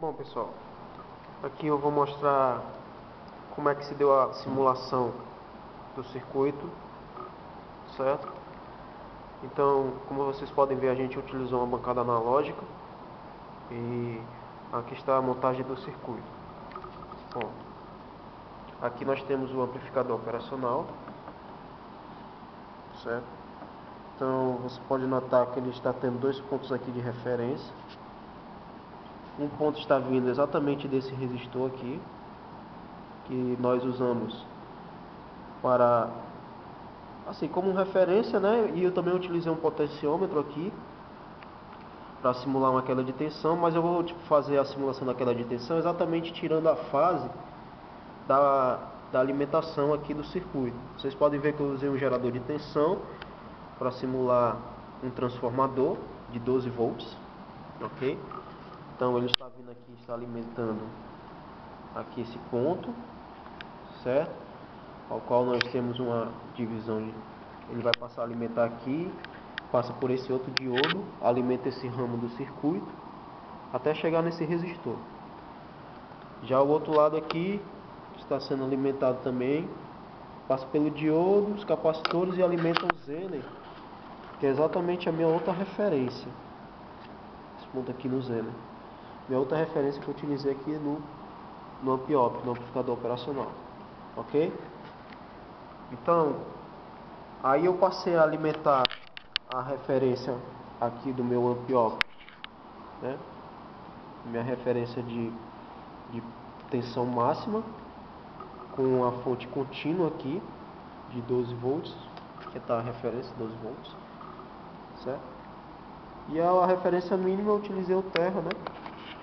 Bom, pessoal, aqui eu vou mostrar como é que se deu a simulação do circuito, certo? Então, como vocês podem ver, a gente utilizou uma bancada analógica e aqui está a montagem do circuito. Bom, aqui nós temos o amplificador operacional, certo? Então, você pode notar que ele está tendo dois pontos aqui de referência. Um ponto está vindo exatamente desse resistor aqui, que nós usamos para, assim, como referência, né? E eu também utilizei um potenciômetro aqui para simular uma queda de tensão, mas eu vou fazer a simulação da queda de tensão exatamente tirando a fase da alimentação aqui do circuito. Vocês podem ver que eu usei um gerador de tensão para simular um transformador de 12 volts, ok? Então ele está vindo aqui, está alimentando aqui esse ponto, certo? Ao qual nós temos uma divisão, ele vai passar a alimentar aqui, passa por esse outro diodo, alimenta esse ramo do circuito, até chegar nesse resistor. Já o outro lado aqui está sendo alimentado também, passa pelo diodo, os capacitores e alimenta o Zener, que é exatamente a minha outra referência. Esse ponto aqui no Zener. Minha outra referência que eu utilizei aqui no Amp-Op, no amplificador operacional. Ok? Então, aí eu passei a alimentar a referência aqui do meu Amp-Op, né? Minha referência de tensão máxima, com a fonte contínua aqui, de 12 volts, que está a referência 12 volts, certo? E a referência mínima eu utilizei o terra, né?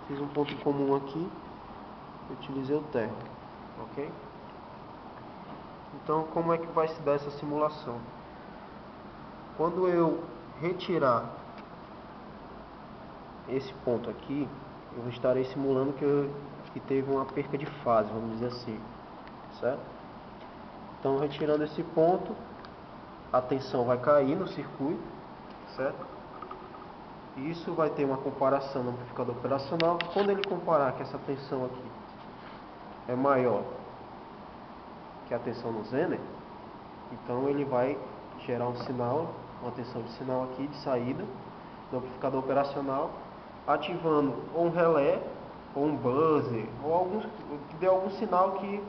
Fiz um ponto comum aqui, utilizei o terra, ok? Então, como é que vai se dar essa simulação? Quando eu retirar esse ponto aqui, eu estarei simulando que teve uma perca de fase, vamos dizer assim, certo? Então, retirando esse ponto, a tensão vai cair no circuito, certo? E isso vai ter uma comparação no amplificador operacional. Quando ele comparar que essa tensão aqui é maior que a tensão no Zener, então ele vai gerar um sinal, uma tensão de sinal aqui de saída do amplificador operacional, ativando ou um relé, ou um buzzer, ou que dê algum sinal que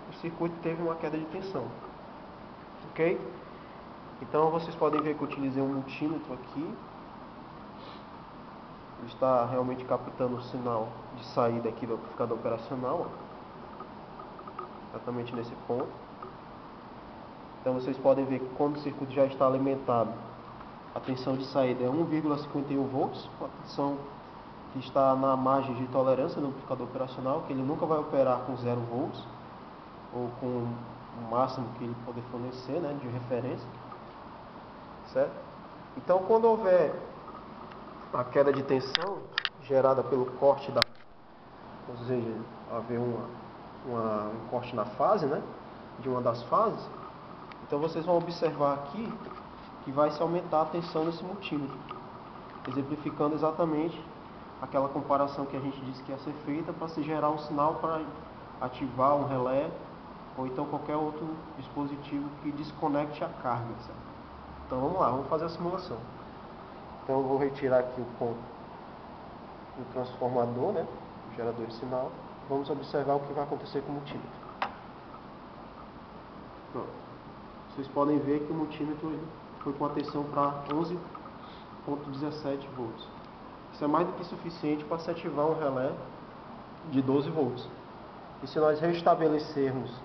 o circuito teve uma queda de tensão. Ok? Então vocês podem ver que eu utilizei um multímetro aqui. Ele está realmente captando o sinal de saída aqui do amplificador operacional, exatamente nesse ponto. Então vocês podem ver que quando o circuito já está alimentado, a tensão de saída é 1,51 volts, a tensão que está na margem de tolerância do amplificador operacional, que ele nunca vai operar com 0 volts, ou com o máximo que ele poder fornecer, né, de referência, certo? Então quando houver a queda de tensão gerada pelo corte ou seja, haver um corte na fase, né, de uma das fases, então vocês vão observar aqui que vai se aumentar a tensão nesse multímetro, exemplificando exatamente aquela comparação que a gente disse que ia ser feita para se gerar um sinal para ativar um relé ou então qualquer outro dispositivo que desconecte a carga, certo? Então vamos lá, vamos fazer a simulação. Então eu vou retirar aqui o ponto do transformador, né, o gerador de sinal. Vamos observar o que vai acontecer com o multímetro. Pronto. Vocês podem ver que o multímetro ele foi com a tensão para 11,17 volts. Isso é mais do que suficiente para se ativar um relé de 12 volts. E se nós restabelecermos,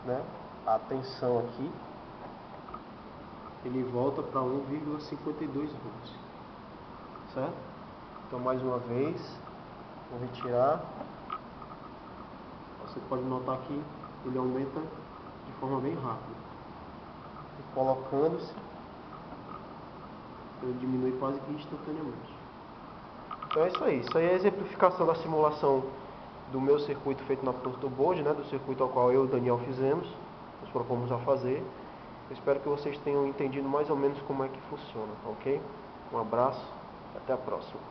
né, a tensão aqui, ele volta para 1,52 volts, certo? Então mais uma vez, vou retirar. Você pode notar que ele aumenta de forma bem rápida. E colocando-se, ele diminui quase que instantaneamente. Então é isso aí. Isso aí é a exemplificação da simulação do meu circuito feito na protoboard, né, do circuito ao qual eu e o Daniel fizemos, nos propomos a fazer. Eu espero que vocês tenham entendido mais ou menos como é que funciona, ok? Um abraço e até a próxima.